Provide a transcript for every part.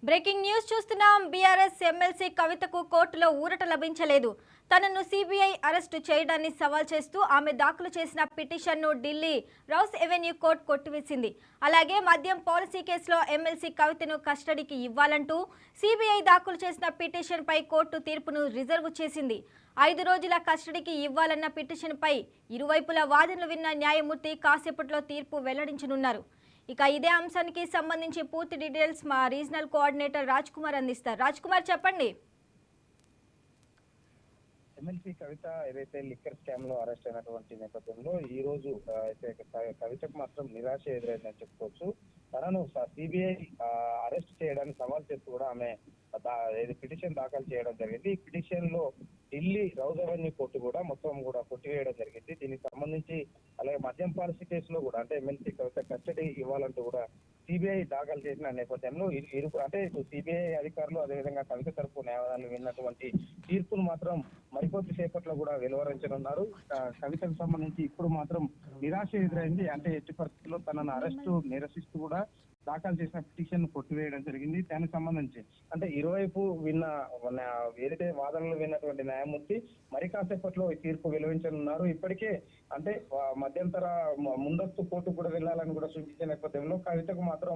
Breaking news చూస్తున్నాం. BRS MLC కవితకు కోర్టులో ఊరట లభించలేదు. తనను సిబిఐ అరెస్టు చేయడాన్ని సవాల్ చేస్తూ ఆమె దాఖలు చేసిన పిటిషన్ను ఢిల్లీ రౌస్ ఎవెన్యూ కోర్టు కొట్టివేసింది. అలాగే మద్యం పాలసీ కేసులో ఎమ్మెల్సీ కవితను కస్టడీకి ఇవ్వాలంటూ సిబిఐ దాఖలు చేసిన పిటిషన్పై కోర్టు తీర్పును రిజర్వ్ చేసింది. 5 రోజుల కస్టడీకి ఇవ్వాలన్న పిటిషన్పై ఇరువైపుల వాదనలు విన్న న్యాయమూర్తి కాసేపట్లో తీర్పు వెల్లడించనున్నారు. ఇక ఇదే అంశానికి సంబంధించి పూర్తి డీటెయిల్స్ మా రీజనల్ కోఆర్డినేటర్ రాజ్ కుమార్ అందిస్తారు. రాజ్ కుమార్, చెప్పండి. ఎమ్మెల్సీ కవిత ఏదైతే లిక్కర్ స్కామ్ లో అరెస్ట్ అయినటువంటి నేపథ్యంలో ఈ రోజు అయితే కవితకు మాత్రం నిరాశ ఎదురైందని చెప్పుకోవచ్చు. తనను సిబిఐ అరెస్ట్ చేయడానికి సవాల్ చేస్తూ కూడా ఆమె పిటిషన్ దాఖలు చేయడం జరిగింది. ఈ పిటిషన్ లో ఢిల్లీ రౌస్ అవెన్యూ కోర్టు కూడా మొత్తం కూడా కొట్టివేయడం జరిగింది. దీనికి సంబంధించి అలాగే మద్యం పాలసీ కేసులో కూడా అంటే ఎమ్మెల్సీ కవిత కస్టడీ ఇవ్వాలంటూ కూడా సిబిఐ దాఖలు చేసిన నేపథ్యంలో అంటే సిబిఐ అధికారులు అదేవిధంగా కవిత తరపు న్యాయవాదులు విన్నటువంటి తీర్పును మాత్రం మరికొద్ది సేపట్లో కూడా వెలువరించనున్నారు. కవితకు సంబంధించి ఇప్పుడు మాత్రం నిరాశ ఎదురైంది. అంటే ఎట్టి పరిస్థితుల్లో తనను అరెస్టు నిరసిస్తూ కూడా దాఖలు చేసిన పిటిషన్ కొట్టివేయడం జరిగింది. దానికి సంబంధించి అంటే ఇరువైపు ఏదైతే వాదనలు విన్నటువంటి న్యాయమూర్తి మరి కాసేపట్లో ఈ తీర్పు వెలువరించనున్నారు. ఇప్పటికే అంటే మధ్యంతర ముందస్తు కోర్టు కూడా వెళ్లాలని కూడా సూచించిన నేపథ్యంలో కవితకు మాత్రం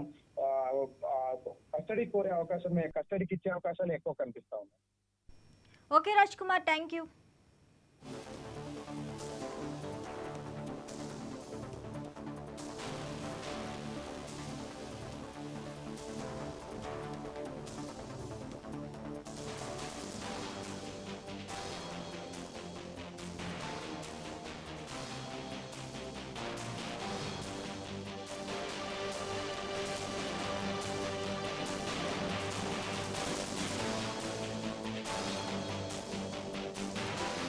కస్టడీకి ఇచ్చే అవకాశాలు ఎక్కువ కనిపిస్తా ఉన్నాయి. Okay Raj Kumar, thank you.